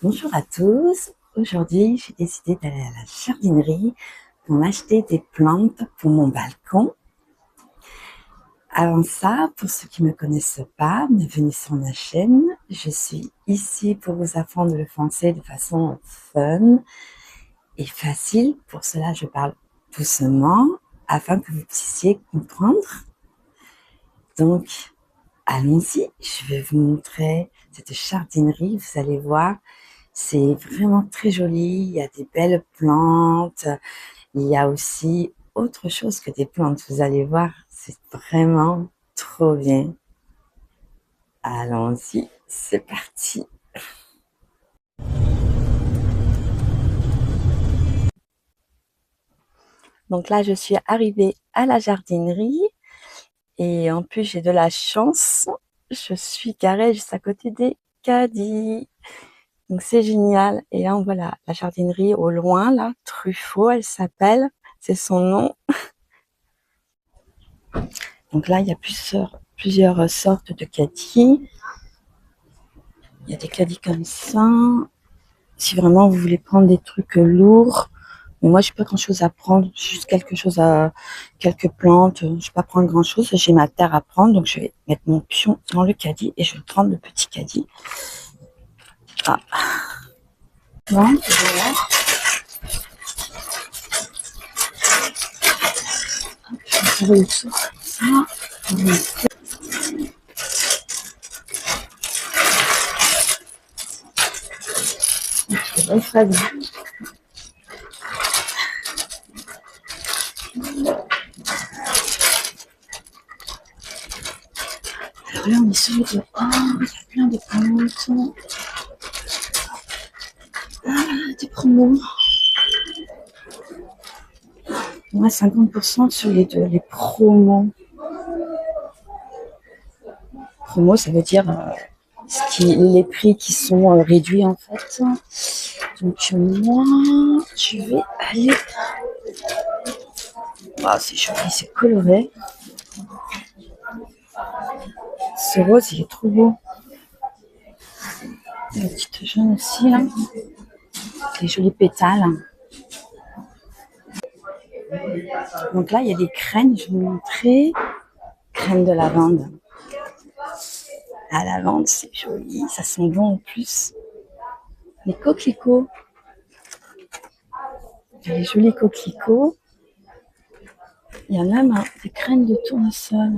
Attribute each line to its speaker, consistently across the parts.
Speaker 1: Bonjour à tous. Aujourd'hui, j'ai décidé d'aller à la jardinerie pour m'acheter des plantes pour mon balcon. Avant ça, pour ceux qui ne me connaissent pas, bienvenue sur ma chaîne. Je suis ici pour vous apprendre le français de façon fun et facile. Pour cela, je parle doucement afin que vous puissiez comprendre. Donc, allons-y. Je vais vous montrer cette jardinerie. Vous allez voir. C'est vraiment très joli, il y a des belles plantes, il y a aussi autre chose que des plantes, vous allez voir, c'est vraiment trop bien. Allons-y, c'est parti. Donc là, je suis arrivée à la jardinerie et en plus, j'ai de la chance, je suis garée juste à côté des caddies. Donc c'est génial. Et là, on voit la jardinerie au loin, là, Truffaut, elle s'appelle, c'est son nom. Donc là, il y a plusieurs sortes de caddies. Il y a des caddies comme ça. Si vraiment vous voulez prendre des trucs lourds, mais moi, j'ai pas grand chose à prendre, juste quelques plantes. Je vais pas prendre grand chose. J'ai ma terre à prendre, donc je vais mettre mon pion dans le caddie et je vais prendre le petit caddie. Ah. Bon, voilà. Je vais le ça. Bonne fraise. Alors là, on est sur le dehors. Il y a plein de plantes. Des promos. Moi, 50% sur les promos. Promo, ça veut dire les prix qui sont réduits en fait. Donc moi, je vais aller. Oh, c'est joli, c'est coloré. Ce rose, il est trop beau. La petite jaune aussi, là. Les jolis pétales. Donc là, il y a des crèmes, je vais vous montrer. Crème de lavande. La lavande, c'est joli, ça sent bon en plus. Les coquelicots. Il y a les jolis coquelicots. Il y a même des crèmes de tournesol.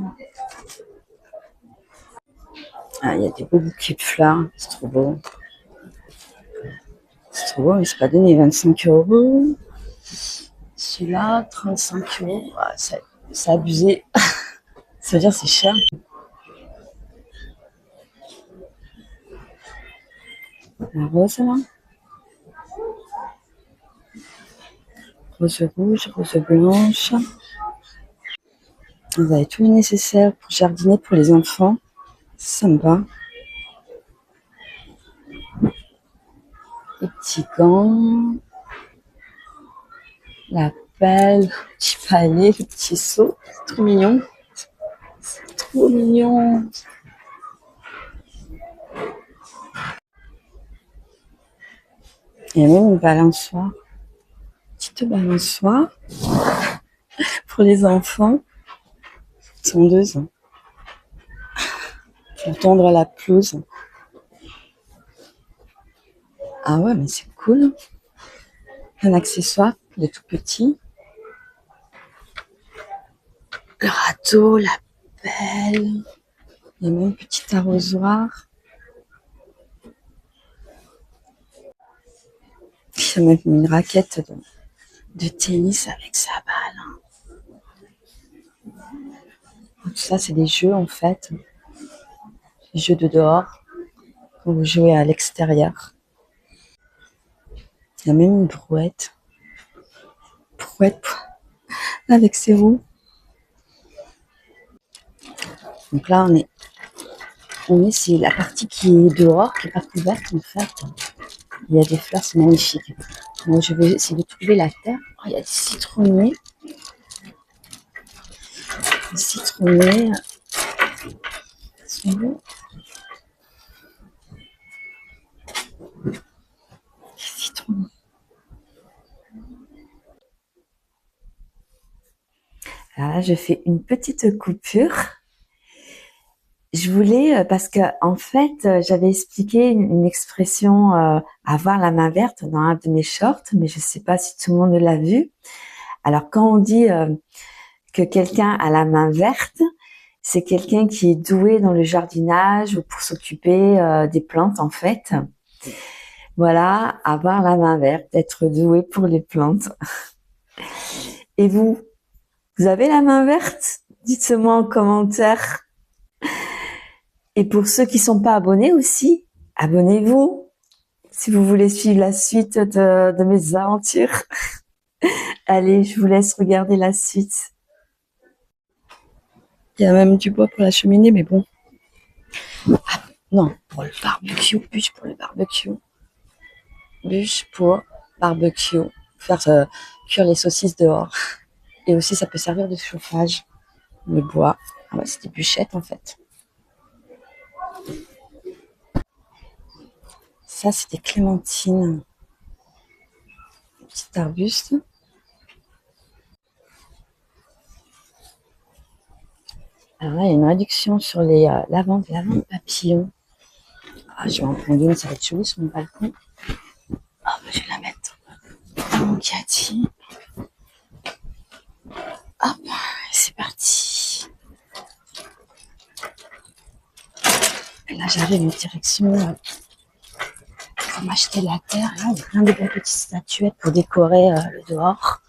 Speaker 1: Ah, il y a des beaux bouquets de fleurs, c'est trop beau. C'est trop beau, mais c'est pas donné, 25 €. Celui-là, 35 €. Ah, c'est abusé. Ça veut dire c'est cher. La rose, là. Rose rouge, rose blanche. Vous avez tout le nécessaire pour jardiner pour les enfants. Ça me va. Les petits gants. La pelle, le petit palais, le petit seau. C'est trop mignon. C'est trop mignon. Il y a même une balançoire. Petite balançoire pour les enfants. Tondeuse. Pour tondre la pelouse. Ah ouais, mais c'est cool. Un accessoire de tout petit. Le râteau, la pelle. Il y a même un petit arrosoir. Il y a même une raquette de tennis avec sa balle. Tout ça, c'est des jeux en fait. Des jeux de dehors. Quand vous jouez à l'extérieur. Il y a même une brouette. Brouette avec ses roues. Donc là, c'est la partie qui est dehors, qui n'est pas couverte en fait. Il y a des fleurs, c'est magnifique. Moi, je vais essayer de trouver la terre. Oh, il y a des citronniers. Des citronniers. Ils sont beaux. Là, je fais une petite coupure. Je voulais, parce que en fait, j'avais expliqué une expression avoir la main verte dans un de mes shorts, mais je sais pas si tout le monde l'a vu. Alors, quand on dit que quelqu'un a la main verte, c'est quelqu'un qui est doué dans le jardinage ou pour s'occuper des plantes, en fait. Voilà, avoir la main verte, être doué pour les plantes. Et vous avez la main verte? Dites-moi en commentaire. Et pour ceux qui sont pas abonnés aussi, abonnez-vous si vous voulez suivre la suite de mes aventures. Allez, je vous laisse regarder la suite. Il y a même du bois pour la cheminée, mais bon. Ah, non, pour le barbecue, bûche pour le barbecue. Bûche pour barbecue. Faire cuire les saucisses dehors. Et aussi, ça peut servir de chauffage. Le bois. Ah ouais, c'est des bûchettes en fait. Ça, c'est des clémentines. Petit arbuste. Alors là, il y a une réduction sur les lavandes papillons. Ah, je vais en prendre une, ça va être joli sur mon balcon. Ah, bah, je vais la mettre dans mon caddie. Hop, c'est parti. Et là, j'arrive en direction pour m'acheter de la terre. Là, il y a plein de belles petites statuettes pour décorer le dehors.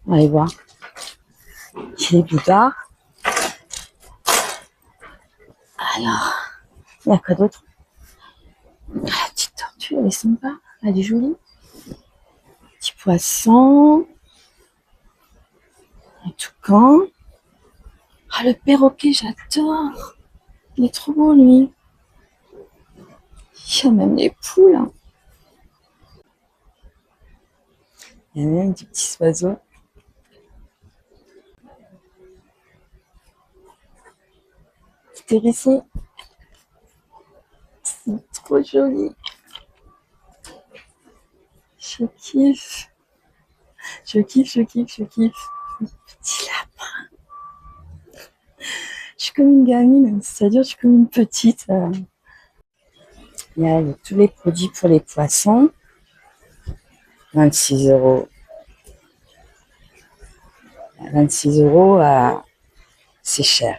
Speaker 1: On va aller voir. Il y a les boudards. Alors, il y a quoi d'autre? La petite tortue, elle est sympa. Elle est jolie. Petit poisson. Un toucan. Ah, le perroquet, j'adore. Il est trop beau, lui. Il y a même les poules. Hein. Il y a même des petits oiseaux. Petit hérisson. C'est trop joli. Je kiffe. Je kiffe, je kiffe, je kiffe. Petit lapin. Je suis comme une gamine, c'est-à-dire je suis comme une petite. Il y a tous les produits pour les poissons. 26 euros. 26 euros, c'est cher.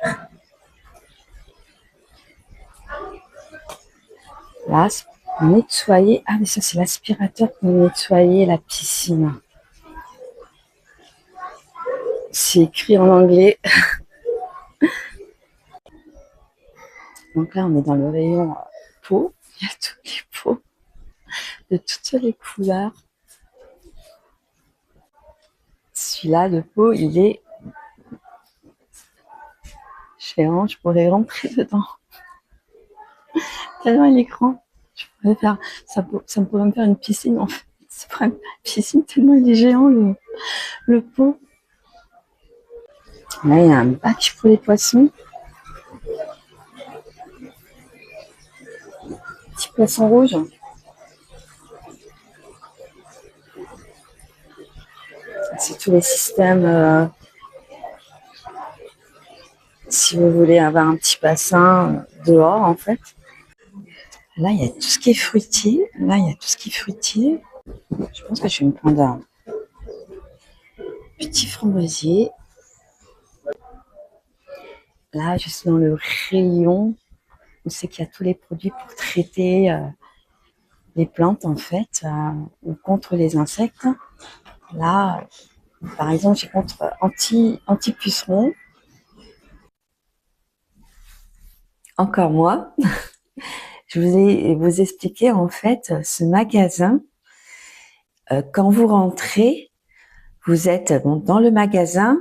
Speaker 1: Là, c'est pour nettoyer. Ah, mais ça, c'est l'aspirateur pour nettoyer la piscine. C'est écrit en anglais. Donc là, on est dans le rayon peau. Il y a tous les peaux de toutes les couleurs. Celui-là, de peau, il est géant. Je pourrais rentrer dedans. Tellement il est grand. Je pourrais faire, ça me pourrait me faire une piscine, en fait. Ça pourrait me faire une piscine tellement il est géant, le pot. Là, il y a un bac pour les poissons. Petit poisson rouge. C'est tous les systèmes. Si vous voulez avoir un petit bassin dehors, en fait. Là, il y a tout ce qui est fruitier. Là, il y a tout ce qui est fruitier. Je pense que je vais me prendre un petit framboisier. Là, je suis dans le rayon où c'est qu'il y a tous les produits pour traiter les plantes, en fait, ou contre les insectes. Là, par exemple, j'ai contre anti-puceron. Encore moi. Je vais vous expliquer, en fait, ce magasin. Quand vous rentrez, vous êtes dans le magasin,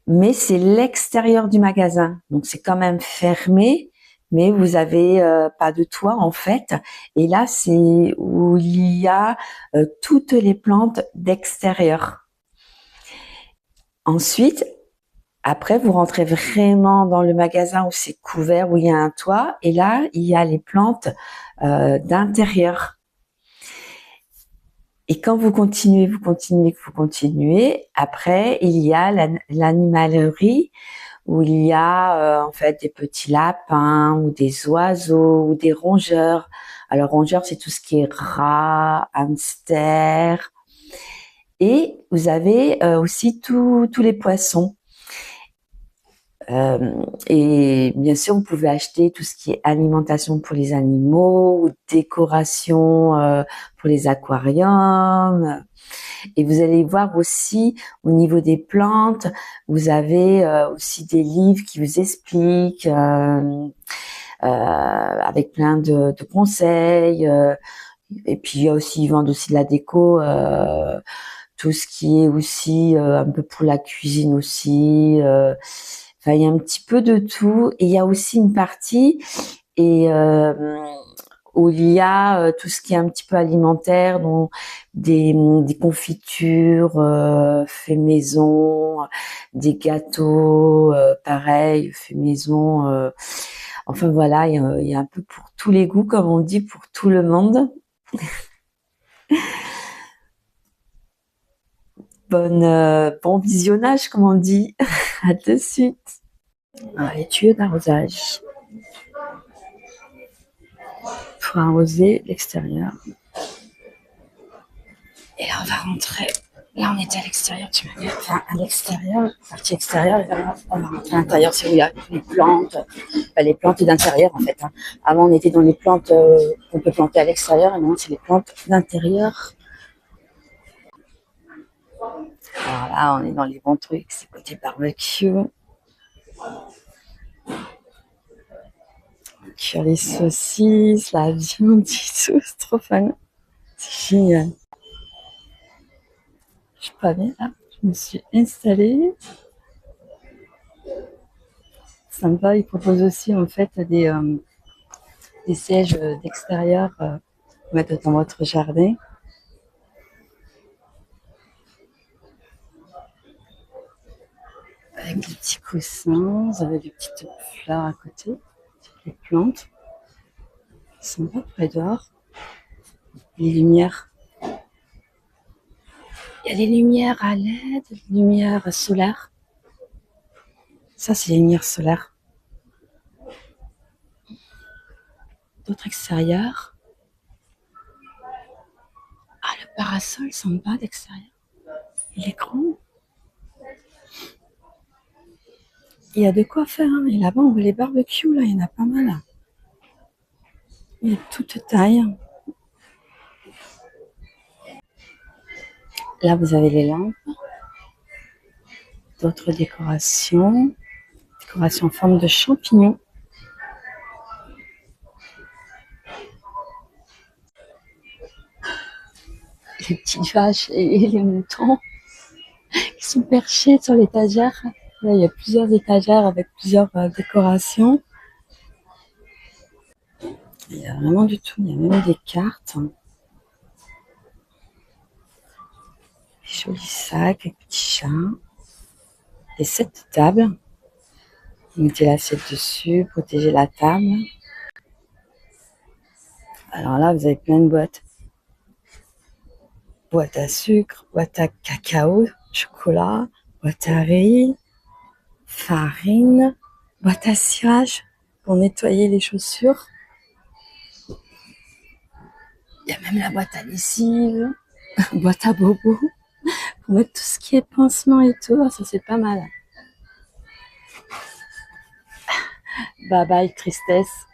Speaker 1: mais c'est l'extérieur du magasin. Donc, c'est quand même fermé, mais vous avez pas de toit, en fait. Et là, c'est où il y a toutes les plantes d'extérieur. Ensuite, après, vous rentrez vraiment dans le magasin où c'est couvert, où il y a un toit. Et là, il y a les plantes d'intérieur. Et quand vous continuez, après, il y a l'animalerie où il y a en fait des petits lapins ou des oiseaux ou des rongeurs. Alors rongeurs, c'est tout ce qui est rat, hamster. Et vous avez aussi tous les poissons. Et bien sûr, vous pouvez acheter tout ce qui est alimentation pour les animaux ou décoration pour les aquariums. Et vous allez voir aussi au niveau des plantes, vous avez aussi des livres qui vous expliquent avec plein de conseils. Et puis ils vendent aussi de la déco, tout ce qui est aussi un peu pour la cuisine aussi. Enfin, il y a un petit peu de tout. Et il y a aussi une partie et où il y a tout ce qui est un petit peu alimentaire, dont des confitures fait maison, des gâteaux pareil fait maison. Enfin voilà, il y a un peu pour tous les goûts, comme on dit, pour tout le monde. Bon visionnage, comme on dit. À de suite. Alors, les tuyaux d'arrosage pour arroser l'extérieur. Et là, on va rentrer. Là, on était à l'extérieur, tu m'as dit. Enfin, à l'extérieur, partie extérieure, et là, on va rentrer à l'intérieur, c'est où il y a les plantes. Les plantes d'intérieur, en fait. Hein. Avant, on était dans les plantes qu'on peut planter à l'extérieur, et maintenant, c'est les plantes d'intérieur. Alors là, on est dans les bons trucs, c'est côté barbecue. Cuire les saucisses, la viande, et tout, c'est trop fun. C'est génial. Je suis pas bien là. Je me suis installée. Sympa. Ils proposent aussi en fait des sièges d'extérieur pour mettre dans votre jardin. Avec des petits coussins. Vous avez des petites fleurs à côté. Les plantes. Sympa pour aller dehors. Les lumières. Il y a des lumières à LED, des lumières solaires. Ça, c'est les lumières solaires. D'autres extérieurs. Ah, le parasol sympa d'extérieur. Il est grand. Il y a de quoi faire. Hein. Et là-bas, on voit les barbecues. Là, il y en a pas mal. Il y a toute taille. Là, vous avez les lampes. D'autres décorations. Décoration en forme de champignons. Les petites vaches et les moutons qui sont perchés sur l'étagère. Là, il y a plusieurs étagères avec plusieurs décorations. Il y a vraiment du tout. Il y a même des cartes. Des jolis sacs avec petits chats. Des sets de table. Vous mettez l'assiette dessus, protégez la table. Alors là, vous avez plein de boîtes. Boîte à sucre, boîte à cacao, chocolat, boîte à riz, farine, boîte à cirage pour nettoyer les chaussures. Il y a même la boîte à lessive, boîte à bobo, pour mettre tout ce qui est pansement et tout. Ça, c'est pas mal. Bye bye, tristesse.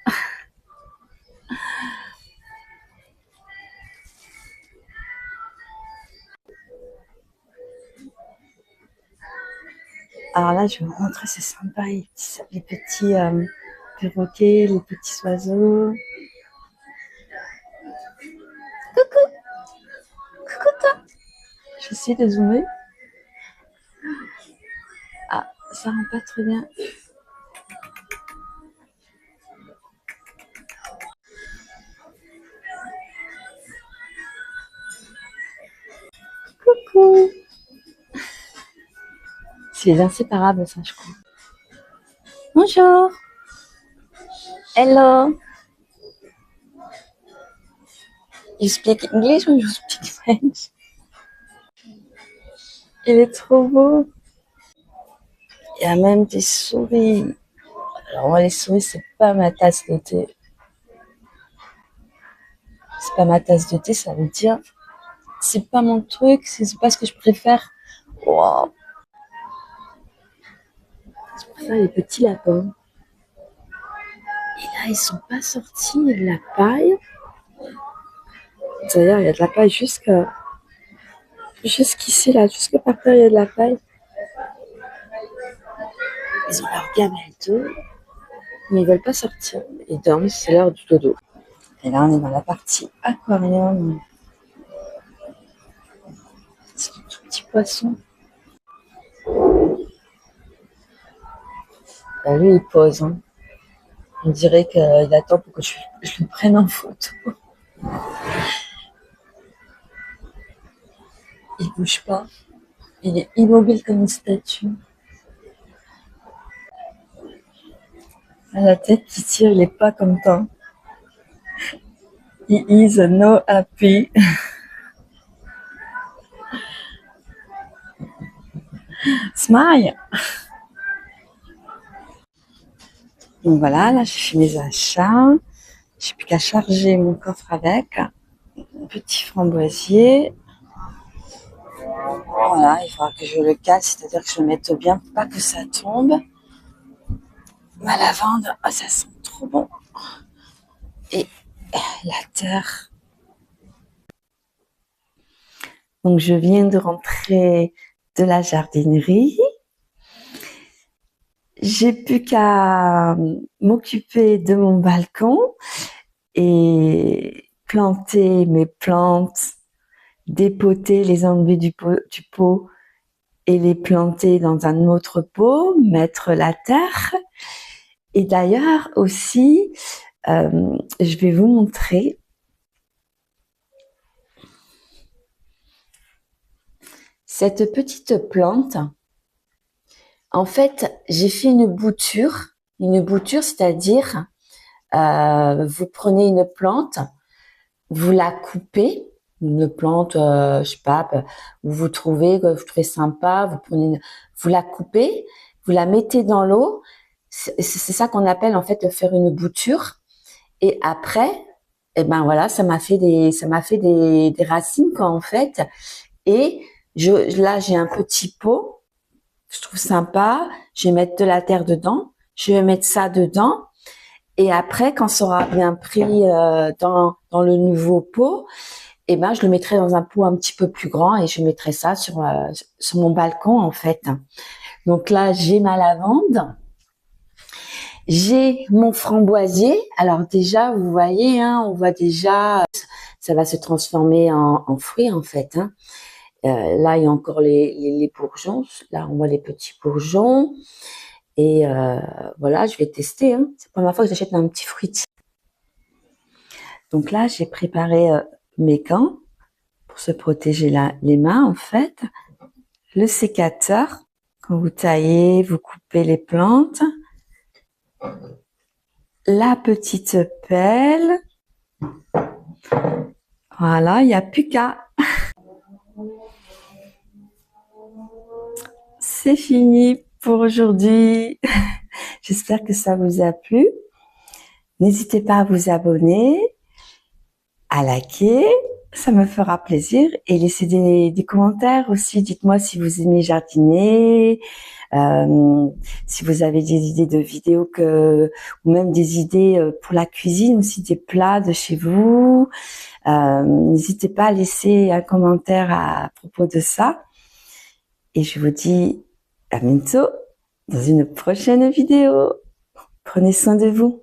Speaker 1: Alors là, je vais vous montrer, c'est sympa, les petits perroquets, les petits oiseaux. Coucou, coucou toi. J'essaie de zoomer. Ah, ça rend pas très bien. Coucou. C'est les inséparables, ça, je crois. Bonjour. Hello. You speak English or you speak French? Il est trop beau. Il y a même des souris. Alors moi, les souris, c'est pas ma tasse de thé. C'est pas ma tasse de thé, ça veut dire c'est pas mon truc, c'est pas ce que je préfère. Wow. Je préfère les petits lapins. Et là, ils sont pas sortis, il y a de la paille. D'ailleurs, il y a de la paille jusqu'ici, là, jusque par terre, il y a de la paille. Ils ont leur gamelle d'eau, mais ils veulent pas sortir. Ils dorment, c'est l'heure du dodo. Et là, on est dans la partie aquarium. C'est des tout petits poissons. Là, lui, il pose. Hein. On dirait qu'il attend pour que je le prenne en photo. Il bouge pas. Il est immobile comme une statue. À la tête qui tire, il est pas content. He is no happy. Smile. Donc voilà, là j'ai fait mes achats. J'ai plus qu'à charger mon coffre avec. Un petit framboisier. Voilà, il faudra que je le casse, c'est-à-dire que je le mette bien pour pas que ça tombe. Ma lavande, oh, ça sent trop bon. Et la terre. Donc je viens de rentrer de la jardinerie. J'ai plus qu'à m'occuper de mon balcon et planter mes plantes, dépoter, les enlever du pot et les planter dans un autre pot, mettre la terre. Et d'ailleurs aussi, je vais vous montrer cette petite plante. En fait, j'ai fait une bouture. Une bouture, c'est-à-dire, vous prenez une plante, vous la coupez, une plante, je sais pas, vous trouvez sympa, vous la coupez, vous la mettez dans l'eau. C'est ça qu'on appelle en fait faire une bouture. Et après, eh ben voilà, ça m'a fait des racines quoi en fait. Et là j'ai un petit pot. Je trouve sympa, je vais mettre de la terre dedans, je vais mettre ça dedans, et après, quand ça aura bien pris dans le nouveau pot, eh ben, je le mettrai dans un pot un petit peu plus grand et je mettrai ça sur mon balcon, en fait. Donc là, j'ai ma lavande, j'ai mon framboisier. Alors déjà, vous voyez, hein, on voit déjà, ça va se transformer en fruit, en fait, hein. Là, il y a encore les bourgeons. Là, on voit les petits bourgeons. Et voilà, je vais tester. Hein. C'est la première fois que j'achète un petit fruitier. Donc là, j'ai préparé mes gants pour se protéger les mains, en fait. Le sécateur. Quand vous taillez, vous coupez les plantes. La petite pelle. Voilà, il n'y a plus qu'à. C'est fini pour aujourd'hui. J'espère que ça vous a plu. N'hésitez pas à vous abonner, à liker, ça me fera plaisir. Et laissez des commentaires aussi. Dites-moi si vous aimez jardiner, si vous avez des idées de vidéos ou même des idées pour la cuisine, aussi des plats de chez vous. N'hésitez pas à laisser un commentaire à propos de ça. Et je vous dis à bientôt dans une prochaine vidéo. Prenez soin de vous.